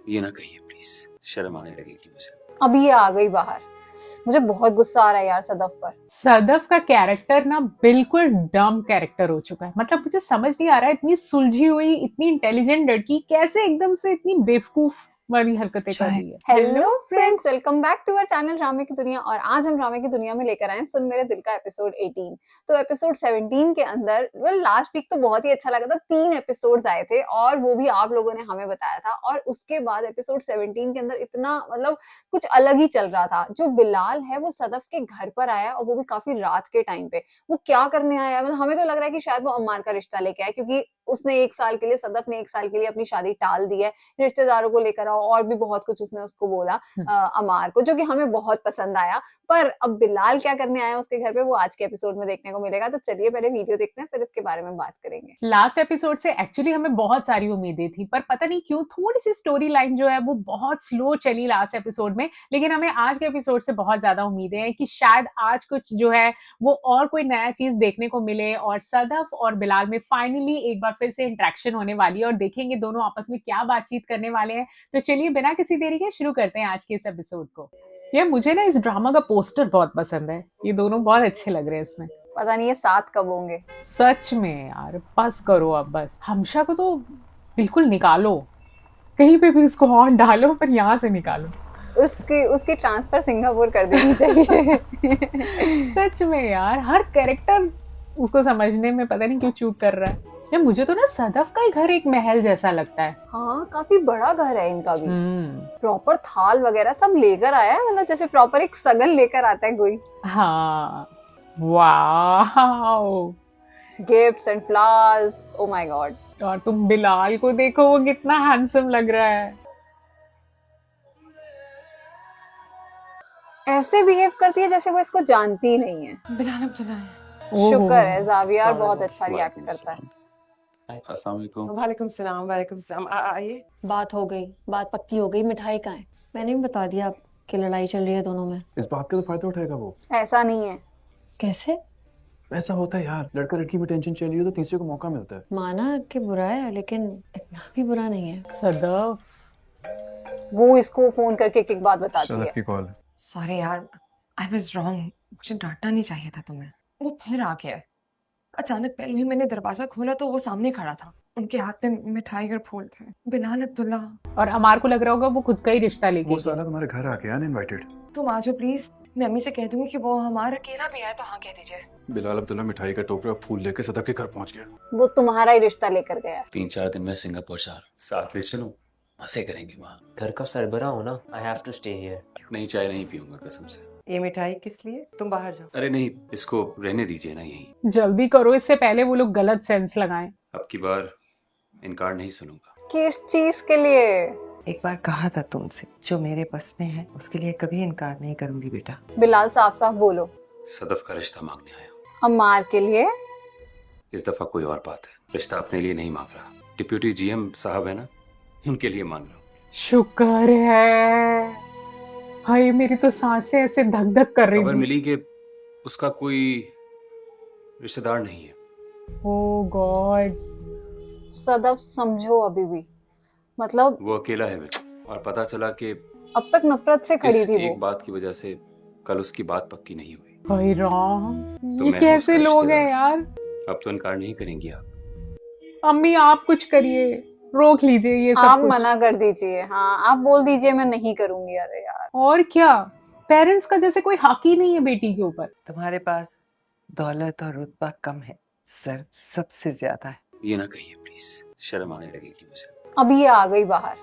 ये ना कहिए प्लीज, शर्म आने लगेगी मुझे। अभी ये आ गई बाहर। मुझे बहुत गुस्सा आ रहा है यार सदफ पर। सदफ का कैरेक्टर ना बिल्कुल डम कैरेक्टर हो चुका है। मतलब मुझे समझ नहीं आ रहा है, इतनी सुलझी हुई, इतनी इंटेलिजेंट लड़की कैसे एकदम से इतनी बेवकूफ वाली हरकतें कर रही है। Hello friends, welcome back to our channel ड्रामे की दुनिया। और आज हम ड्रामे की दुनिया में लेकर आए हैं सुन मेरे दिल का एपिसोड 18। तो एपिसोड 17 के अंदर लास्ट वीक तो बहुत ही अच्छा लगा था। 3 एपिसोड्स आए थे और वो भी आप लोगों ने हमें बताया था। और उसके बाद एपिसोड 17 के अंदर इतना मतलब कुछ अलग ही चल रहा था। जो बिलाल है वो सदफ के घर पर आया और वो भी काफी रात के टाइम पे। वो क्या करने आया, मतलब हमें तो लग रहा है कि शायद वो अम्मार का रिश्ता लेके आया, क्योंकि उसने 1 साल के लिए, सदफ ने 1 साल के लिए अपनी शादी टाल दी है। रिश्तेदारों को लेकर आओ और भी बहुत कुछ उसने उसको बोला अमार को, जो कि हमें बहुत पसंद आया। पर अब बिलाल क्या करने आया उसके घर पे, वो आज के एपिसोड में देखने को मिलेगा। तो चलिए पहले वीडियो देखते हैं, फिर इसके बारे में बात करेंगे। लास्ट एपिसोड से एक्चुअली हमें बहुत सारी उम्मीदें थी, पर पता नहीं क्यों थोड़ी सी स्टोरी लाइन जो है वो बहुत स्लो चली लास्ट एपिसोड में। लेकिन हमें आज के एपिसोड से बहुत ज्यादा उम्मीदें हैं कि शायद आज कुछ जो है वो और कोई नया चीज देखने को मिले और सदफ और बिलाल में फाइनली एक बार फिर से इंटरेक्शन होने वाली है और देखेंगे दोनों आपस में क्या बातचीत करने वाले हैं। तो चलिए बिना किसी देरी के शुरू करते हैं आज के इस एपिसोड को। यार मुझे ना इस ड्रामा का पोस्टर बहुत पसंद है, ये दोनों बहुत अच्छे लग रहे हैं इसमें। पता नहीं ये साथ कब होंगे। सच में यार, बस करो अब, बस हमशा को तो बिल्कुल निकालो, कहीं पे भी उसको और डालो, पर यहाँ से निकालो। उसकी उसकी ट्रांसफर सिंगापुर कर देनी चाहिए। सच में यार, हर कैरेक्टर उसको समझने में पता नहीं क्यों चूक कर रहा है। यार मुझे तो ना सदफ का ही घर एक महल जैसा लगता है। हाँ, काफी बड़ा घर है इनका भी। प्रॉपर थाल वगैरह सब लेकर आया है, मतलब जैसे प्रॉपर एक सगन लेकर आता है कोई। हाँ, wow, gifts and flowers, oh my God. और तुम बिलाल को देखो, वो कितना हैंडसम लग रहा है। ऐसे बिहेव करती है जैसे वो इसको जानती ही नहीं है। बिलाल अब्दुल्ला है। शुक्र है जावियार बहुत अच्छा रिएक्ट करता है। अस्सलाम वालेकुम। वालेकुम सलाम, वालेकुम सलाम। आइए। बात हो गई, बात पक्की हो गई। मिठाई कहाँ है? मैंने भी बता दिया कि लड़ाई चल रही है दोनों में। इस बात का तो फायदा उठाएगा वो। ऐसा नहीं है। कैसे? ऐसा होता है यार, लड़का लड़की में टेंशन चल रही हो तो तीसरे को मौका मिलता है। माना कि बुरा है, लेकिन इतना भी बुरा नहीं है। सदफ, वो इसको फोन करके एक बात बताती है। सदफ की कॉल है। सॉरी यार, आई वाज रॉन्ग। मुझे डांटना नहीं चाहिए था तुम्हें। वो फिर आ गया। अचानक पहले ही मैंने दरवाजा खोला तो वो सामने खड़ा था। उनके हाथ में मिठाई और फूल थे। बिलाल अब्दुल्ला। और अमार को लग रहा होगा वो खुद का ही रिश्ता लेके वो साला तुम्हारे घर आके अनइनवाइटेड। तुम आ जाओ प्लीज। मैं अम्मी से कह दूंगी कि वो हमारा अकेला भी आया तो हाँ कह दीजिए। बिलाल अब्दुल्ला मिठाई का टोकरा फूल लेके सदफ के घर पहुंच गया। वो तुम्हारा ही रिश्ता लेकर गया। 3-4 दिन में सिंगापुर जा रहा हूँ, साथ में चलो, मजे करेंगे वहाँ। घर का सरबरा हो ना, I have to stay here. नहीं, चाय नहीं पीऊंगा कसम से। ये मिठाई किस लिए? तुम बाहर जाओ। अरे नहीं, इसको रहने दीजिए ना यहीं। जल्दी करो, इससे पहले वो लोग गलत सेंस लगाएं। अब की बार इनकार नहीं सुनूंगा। किस चीज के लिए? एक बार कहा था तुमसे, जो मेरे बस में है उसके लिए कभी इनकार नहीं करूंगी बेटा। बिलाल साफ साफ बोलो। सदफ का रिश्ता मांगने आया हूँ। अम्मार के लिए? इस दफा कोई और बात है। रिश्ता अपने लिए नहीं मांग रहा, डिप्यूटी जीएम साहब है ना, उनके लिए मांग रहा हूँ। शुक्र है। हाय, मेरी तो सांसें ऐसे धक धक कर रही खबर थी। मिली कि उसका कोई रिश्तेदार नहीं है। ओह गॉड। सदफ समझो अभी भी, मतलब वो अकेला है बिल्कुल, और पता चला कि अब तक नफरत से खड़ी इस थी एक वो। बात की वजह से कल उसकी बात पक्की नहीं हुई। हाय राम, तो ये मैं कैसे उसका लोग हैं रिश्तेदार। यार। अब तो इनकार नहीं करेंगी आप। अम्मी आप कुछ करिए, रोक लीजिए ये सब आप कुछ। मना कर दीजिए। हाँ, आप बोल दीजिए मैं नहीं करूंगी। अरे यार, और क्या, पेरेंट्स का जैसे कोई हक ही नहीं है बेटी के ऊपर। तुम्हारे पास दौलत और रुतबा कम है, सिर्फ सबसे ज्यादा है। ये ना कहिए प्लीज, शर्म आने लगेगी मुझे। अभी ये आ गई बाहर।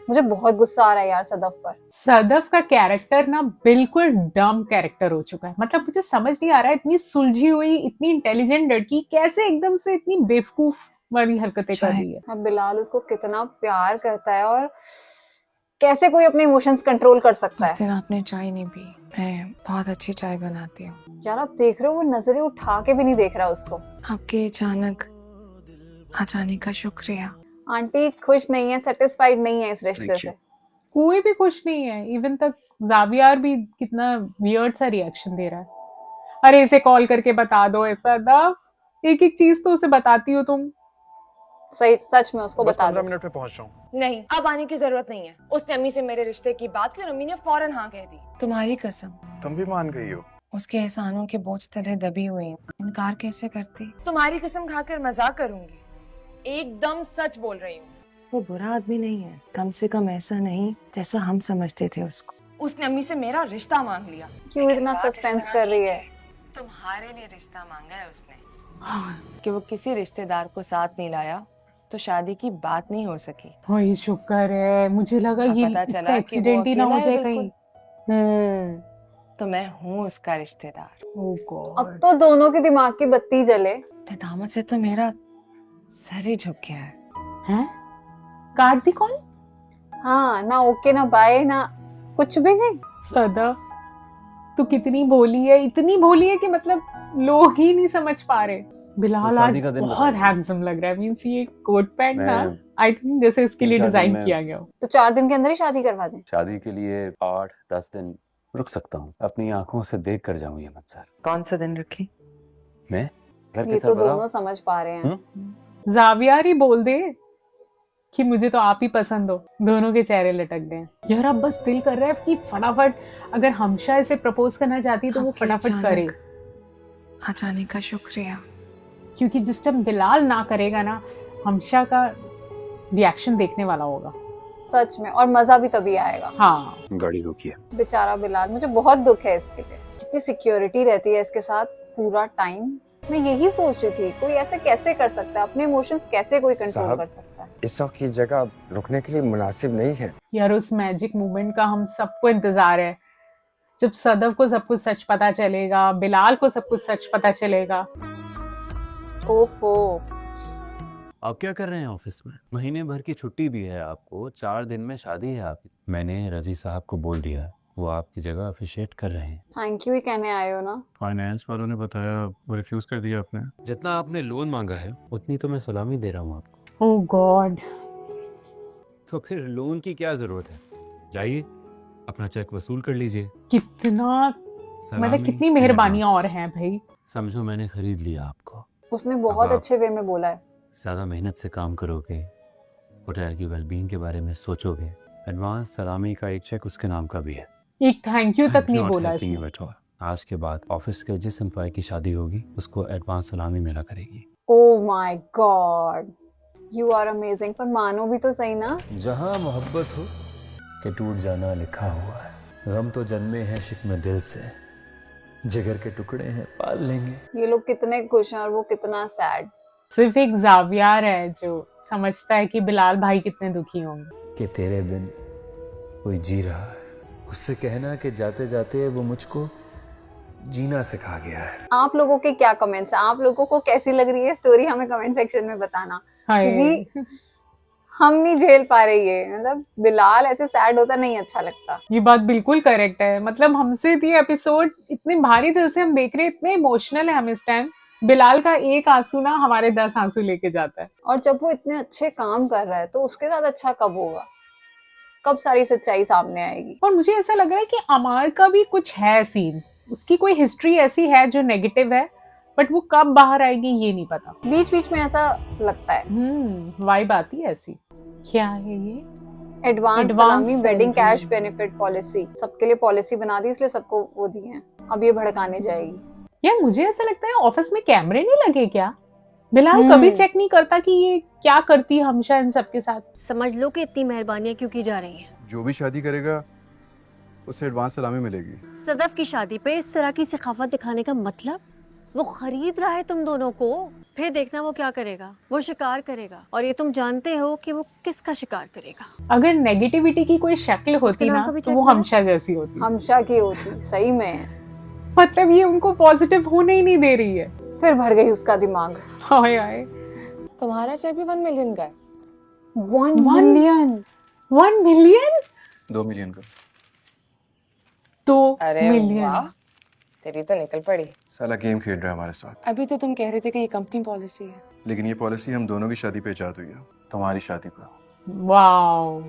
मुझे बहुत गुस्सा आ रहा है यार सदफ पर। सदफ का कैरेक्टर ना बिल्कुल डम कैरेक्टर हो चुका है। मतलब मुझे समझ नहीं आ रहा है, इतनी सुलझी हुई, इतनी इंटेलिजेंट लड़की कैसे एकदम से इतनी बेवकूफ वाली हरकतें कर रही है। अब बिलाल उसको कितना प्यार करता है और कैसे कोई अपने इमोशंस कंट्रोल कर सकता उस है। दिन आपने चाय नहीं पी। मैं बहुत अच्छी चाय बनाती हूँ। यार आप देख रहे हो, वो नजरें उठा के भी नहीं देख रहा उसको। आपके अचानक आ जाने का शुक्रिया। आंटी खुश नहीं है, सेटिस्फाइड नहीं है इस रिश्ते Thank से। you. कोई भी खुश नहीं है। इवन तक जावियार भी कितना वियर्ड सा रिएक्शन दे रहा है। अरे इसे कॉल करके बता दो। ऐसा सदफ, एक एक चीज तो उसे बताती हो तुम। सही सच में उसको बस बता 15 दो। मिनट में पहुंच जाऊँ। नहीं, अब आने की जरूरत नहीं है। उसने अम्मी से मेरे रिश्ते की बात की और अम्मी ने फौरन हाँ कह दी। तुम्हारी कसम, तुम भी मान गई हो। उसके एहसानों के बोझ तले दबी हुई हूँ। इनकार कैसे करती? तुम्हारी कसम खाकर मजाक करूंगी, एकदम सच बोल रही हूँ। वो बुरा आदमी नहीं है, कम से कम ऐसा नहीं जैसा हम समझते थे उसको। उसने अम्मी से मेरा रिश्ता मांग लिया। क्यों लेकिन इतना बात इस सस्पेंस तरह कर नहीं रही है? कि तुम्हारे लिए रिश्ता मांगा है उसने, कि वो किसी रिश्तेदार को साथ नहीं लाया तो शादी की बात नहीं हो सकी। वही शुक्र है, मुझे लगा अब ये पता इसका चला कि वो एक्सीडेंट ही ना अकेला हो है जाए बिल्कुल। कहीं। तो मैं हूँ उसका रिश्तेदार। ओह अब गॉड। तो दोनों के दिमाग की बत्ती जले। दामद से तो मेरा सर ही झुक गया है। हैं? काट दी कॉल? हाँ, ना ओके ना बाय ना कुछ भी नहीं। सदा, तू कितनी भोली है, इतनी भोली है कि मतलब लोग ही नहीं समझ पा रहे। बिलाल तो आज शादी का दिन बहुत बताइए। हैंडसम लग रहा है। मींस ये कोट पैंट ना, मैं आई थिंक जैसे इसके लिए 3-4 दिन डिजाइन में किया गया हो। तो 4 दिन के अंदर ही शादी करवा दें। शादी के लिए 8-10 दिन रुक सकता हूँ। अपनी आंखों से देख कर जाऊँ ये मत सर। कौन सा दिन रखी? मैं घर ये के तो सरबराह। दोनों समझ पा रहे हैं। जावियार ही बोल दे कि मुझे तो आप ही पसंद हो। दोनों के चेहरे लटक गए यार। अब बस दिल कर रहा है कि फटाफट, अगर हमशा इसे प्रपोज करना चाहती तो वो आपके फटाफट करे, अचानक आ जाने का शुक्रिया। क्योंकि जिस टाइम बिलाल ना करेगा ना, हमशा का रिएक्शन देखने वाला होगा। सच में, और मजा भी तभी आएगा। हाँ, गाड़ी रोकिए। बेचारा बिलाल, मुझे बहुत दुख है इसके लिए। कितनी सिक्योरिटी रहती है इसके साथ पूरा टाइम। मैं यही सोच रही थी, कोई ऐसे कैसे कर सकता है, अपने इमोशंस कैसे कोई कंट्रोल साहब, कर सकता है। इस वक्त की जगह रुकने के लिए मुनासिब नहीं है। यार उस मैजिक मोमेंट का हम सबको इंतजार है, जब सदफ को सब कुछ सच पता चलेगा, बिलाल को सब कुछ सच पता चलेगा। ओफो, आप क्या कर रहे हैं ऑफिस में? महीने भर की छुट्टी दी है आपको, 4 दिन में शादी है आपकी। मैंने रजी साहब को बोल दिया, वो आपकी जगह अप्रिशिएट कर रहे हैं। थैंक यू ही कहने आए हो ना। फाइनेंस वालों ने बताया, वो रिफ्यूज कर दिया आपने। जितना आपने लोन मांगा है उतनी तो मैं सलामी दे रहा हूँ आपको। ओह गॉड। तो फिर लोन की क्या जरूरत है? जाइए अपना चेक वसूल कर लीजिए। कितना, सलामी मतलब कितनी मेहरबानियां in और advance। हैं भाई। समझो मैंने खरीद लिया आपको। उसने बहुत अब आप- अच्छे वे में बोला है। ज़्यादा मेहनत से काम करोगे, होटल की वेलबींग के बारे में सोचोगे। एडवांस सलामी का एक चेक उसके नाम का भी है। एक थैंक यू तक I'm नहीं not बोला helping इसने। you at all। आज के बाद ऑफिस के जिस एम्प्लॉय की शादी होगी उसको एडवांस सलामी मिला करेगी। Oh my god, you are amazing. पर मानो भी तो सही ना। जहाँ मोहब्बत हो के टूट जाना लिखा हुआ है। गम तो जन्मे हैं शिकमे दिल से, जिगर के टुकड़े हैं पाल लेंगे। ये लोग कितने खुश हैं और वो कितना सैड। सिर्फ एक जावियार है जो समझता है कि बिलाल भाई कितने दुखी होंगे। कि तेरे बिन कोई जी रहा है। उससे कहना कि जाते जाते वो मुझको जीना सिखा गया है। आप लोगों के क्या कमेंट्स हैं? आप लोगों को कैसी लग रही है स्टोरी, हमें कमेंट सेक्शन में बताना। हाय। क्योंकि हम नहीं झेल पा रही है। मतलब बिलाल ऐसे सैड होता नहीं अच्छा लगता। ये बात बिल्कुल करेक्ट है। मतलब हमसे ये एपिसोड इतने भारी दिल से हम देख रहे हैं, इतने इमोशनल है हम इस टाइम। बिलाल का एक आंसू ना हमारे 10 आंसू लेके जाता है। और जब वो इतने अच्छे काम कर रहा है तो उसके साथ अच्छा कब होगा? कब सारी सच्चाई सामने आएगी? और मुझे ऐसा लग रहा है कि अमार का भी कुछ है सीन, उसकी कोई हिस्ट्री ऐसी है जो नेगेटिव है, बट वो कब बाहर आएगी ये नहीं पता। बीच बीच में ऐसा लगता है। वाइब आती है ऐसी। क्या है ये? एडवांस Advance सलामी wedding salary। Cash benefit policy सबके लिए पॉलिसी बना दी, इसलिए सबको वो दी है। अब ये भड़काने जाएगी। यार मुझे ऐसा लगता है ऑफिस में कैमरे नहीं लगे क्या? बिलाल कभी चेक नहीं करता कि ये क्या करती है हमेशा इन सबके साथ। समझ लो कि इतनी मेहरबानियां क्यों की जा रही हैं। जो भी शादी करेगा उसे एडवांस सलामी मिलेगी। सदफ की शादी पे इस तरह की सखावत दिखाने का मतलब, वो खरीद रहा है तुम दोनों को, फिर देखना वो क्या करेगा। वो शिकार करेगा, और ये तुम जानते हो कि वो किसका शिकार करेगा। अगर नेगेटिविटी की कोई शक्ल होती उसके नाम ना का भी तो check वो करो। हमशा जैसी होती। हमशा की होती सही में। मतलब ये उनको पॉजिटिव होने ही नहीं दे रही है। फिर भर गई उसका दिमाग। हाय हाय। तुम्हारा चेक भी 1 मिलियन का है। 1 मिलियन? 1 मिलियन? 2 मिलियन का। 2 अरे मिलियन। वाह, तेरी तो निकल पड़ी। साला गेम खेल रहा है हमारे साथ। अभी तो तुम कह रहे थे कि ये कंपनी पॉलिसी है। लेकिन ये पॉलिसी हम दोनों की शादी पे इजाद हुई है, तुम्हारी शादी पर। Wow,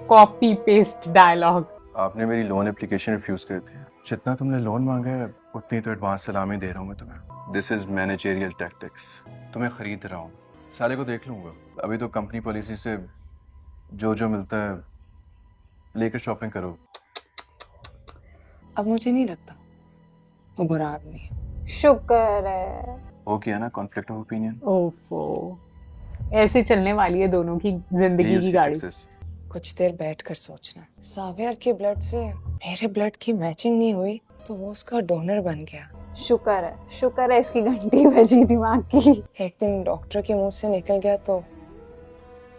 copy paste dialogue. आपने मेरी लोन एप्लीकेशन रिफ्यूज कर दी। जितना तुमने लोन मांगा है उतनी तो एडवांस सलामी दे रहा हूँ मैं तुम्हें। This is managerial tactics. तुम्हें खरीद रहा हूँ, साले को देख लूंगा। अभी तो कंपनी पॉलिसी से जो मिलता है लेकर शॉपिंग करो। अब मुझे नहीं लगता वो बुरा आदमी है। शुक्र है। हो गया ना कॉन्फ्लिक्ट ऑफ ओपिनियन। ओफो, ऐसे चलने वाली है दोनों की जिंदगी की गाड़ी। कुछ देर बैठकर सोचना, सावियर के ब्लड से मेरे ब्लड की मैचिंग नहीं हुई तो वो उसका डोनर बन गया। शुक्र है इसकी घंटी बजी दिमाग की। एक दिन डॉक्टर के मुंह से निकल गया तो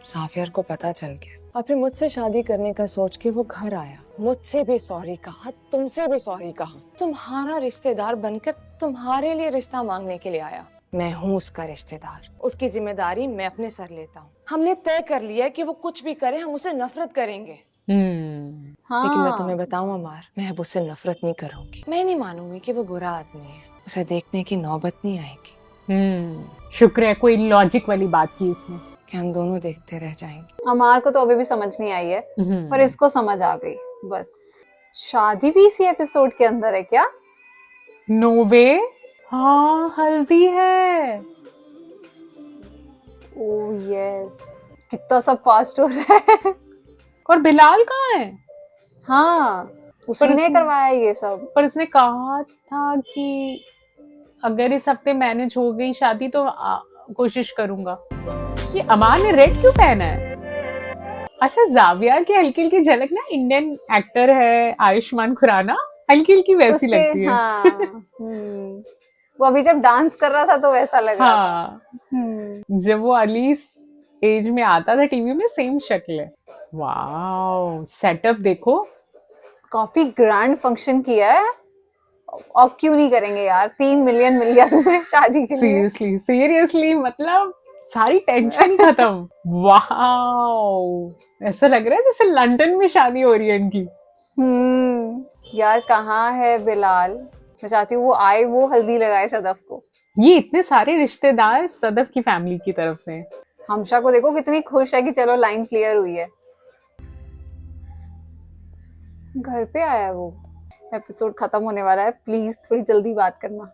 सावियर को पता चल गया और फिर मुझसे शादी करने का सोच के वो घर आया। मुझसे भी सॉरी कहा, तुमसे भी सॉरी कहा। तुम्हारा रिश्तेदार बनकर तुम्हारे लिए रिश्ता मांगने के लिए आया। मैं हूँ उसका रिश्तेदार, उसकी जिम्मेदारी मैं अपने सर लेता हूँ। हमने तय कर लिया कि वो कुछ भी करे हम उसे नफरत करेंगे। हाँ। लेकिन मैं तुम्हें बताऊं अमार, मैं अब उससे नफरत नहीं करूंगी। मैं नहीं मानूंगी कि वो बुरा आदमी है। उसे देखने की नौबत नहीं आएगी। शुक्र है कोई लॉजिक वाली बात की इसने कि हम दोनों देखते रह जाएंगे। अमार को तो अभी भी समझ नहीं आई है, पर इसको समझ आ गई। बस शादी भी इसी एपिसोड के अंदर है क्या? नो वे। हाँ, हल्दी है। ओह यस, कितना सब फास्ट हो रहा है। और बिलाल कहाँ है? हाँ, उसी पर ने उसने- करवाया ये सब। पर उसने कहा था कि अगर इस हफ्ते मैनेज हो गई शादी तो कोशिश करूंगा। ये अमान ने रेड क्यों पहना है? अच्छा, जाविया की हल्की हल्की झलक ना, इंडियन एक्टर है आयुष्मान खुराना, हल्की हल्की वैसी उसके लगती है। हाँ वो अभी जब डांस कर रहा था तो वैसा लग रहा था। हाँ, जब वो अली एज में आता था टीवी में, सेम शक्ल है। वाओ, सेटअप देखो। काफी ग्रैंड फंक्शन किया है। और क्यों नहीं करेंगे यार, 3 मिलियन मिल गया तुम्हें शादी के लिए। सीरियसली मतलब सारी टेंशन ही खत्म। वाओ, ऐसा लग रहा है जैसे लंदन में शादी हो रही है इनकी। यार कहाँ है बिलाल? मैं चाहती हूँ वो आए, वो हल्दी लगाए सदफ को। ये इतने सारे रिश्तेदार सदफ की फैमिली की तरफ से। हमशा को देखो कितनी खुश है कि चलो लाइन क्लियर हुई है। घर पे आया है वो। एपिसोड खत्म होने वाला है, प्लीज थोड़ी जल्दी बात करना।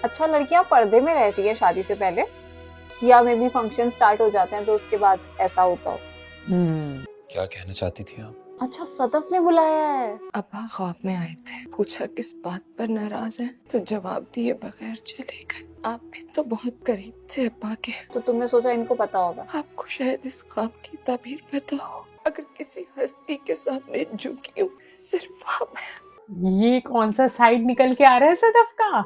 अच्छा, लड़कियां पर्दे में रहती है शादी से पहले, या मे बी फंक्शन स्टार्ट हो जाते हैं तो उसके बाद ऐसा होता हो। क्या कहना चाहती थी आप? अच्छा, सदफ ने बुलाया है। अब्बा ख्वाब में आए थे, पूछा किस बात पर नाराज हैं, तो जवाब दिए बगैर चले गए। आप भी तो बहुत करीब थे अब्बा के, तो तुमने सोचा इनको पता होगा। आपको शायद इस ख्वाब की ताबीर पता हो। अगर किसी हस्ती के सामने झुकी हूँ सिर्फ आप हैं। ये कौन सा साइड निकल के आ रहा है सदफ का?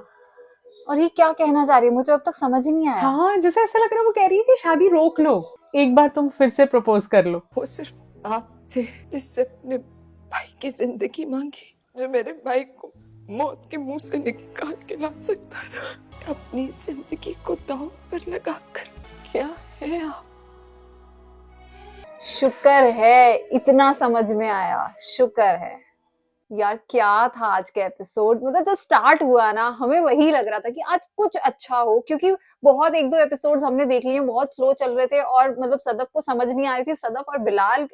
और ये क्या कहना चाह रही है, मुझे अब तक समझ ही नहीं आया। हाँ, जैसे ऐसा लग रहा है वो कह रही है कि शादी रोक लो, एक बार तुम फिर से प्रपोज कर लो। वो सिर्फ आप थे जिससे अपने भाई की जिंदगी मांगी, जो मेरे भाई को मौत के मुंह से निकाल के ला सकता था। अपनी जिंदगी को दांव पर लगाकर क्या है आप? शुक्र है इतना समझ में आया, शुक्र है। यार क्या था आज के एपिसोड, मतलब जब स्टार्ट हुआ ना हमें वही लग रहा था कि आज कुछ अच्छा हो, क्योंकि बहुत 1-2 एपिसोड्स हमने देख लिए, बहुत स्लो चल रहे थे और मतलब सदफ को समझ नहीं आ रही थी। सदफ और बिलाल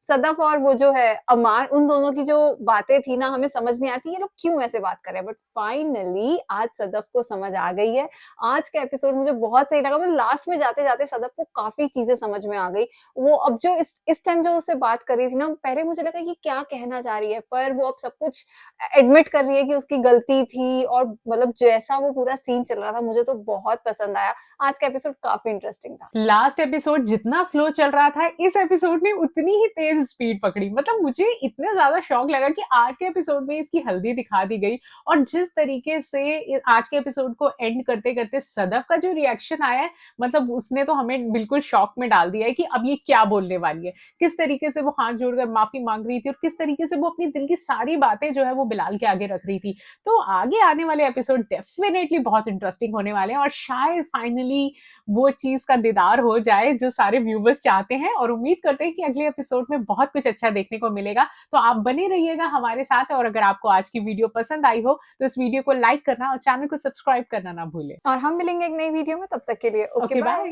सदफ और वो जो है अमार, उन दोनों की जो बातें थी ना हमें समझ नहीं आ रही थी ये लोग क्यों ऐसे बात कर रहे हैं। बट फाइनली आज सदफ को समझ आ गई है। आज का एपिसोड मुझे बहुत सही लगा। मतलब लास्ट में जाते जाते सदफ को काफी चीजें समझ में आ गई। वो अब जो इस टाइम जो उससे बात कर रही थी ना, पहले मुझे लगा कि क्या कहना चाह रही है, पर वो अब सब कुछ एडमिट कर रही है कि उसकी गलती थी। और मतलब जैसा वो पूरा सीन चल रहा था मुझे तो बहुत पसंद आया। आज का एपिसोड काफी इंटरेस्टिंग था। लास्ट एपिसोड जितना स्लो चल रहा था, इस एपिसोड ने उतनी ही तेज स्पीड पकड़ी। मतलब मुझे इतना ज्यादा शौक लगा कि आज के एपिसोड में इसकी हल्दी दिखा दी गई, और जिस तरीके से आज के एपिसोड को एंड करते करते सदफ का जो रिएक्शन आया है, मतलब उसने तो हमें बिल्कुल शॉक में डाल दिया है कि अब ये क्या बोलने वाली है। किस तरीके से वो हाथ जोड़कर माफी मांग रही थी और किस तरीके से वो अपनी दिल की सारी बातें जो है वो बिलाल के आगे रख रही थी। तो आगे आने वाले एपिसोड डेफिनेटली बहुत इंटरेस्टिंग होने वाले हैं, और शायद फाइनली वो चीज का दीदार हो जाए जो सारे व्यूवर्स चाहते हैं, और उम्मीद करते हैं कि अगले एपिसोड में बहुत कुछ अच्छा देखने को मिलेगा। तो आप बने रहिएगा हमारे साथ, और अगर आपको आज की वीडियो पसंद आई हो तो इस वीडियो को लाइक करना और चैनल को सब्सक्राइब करना ना भूलें। और हम मिलेंगे एक नई वीडियो में, तब तक के लिए ओके बाय।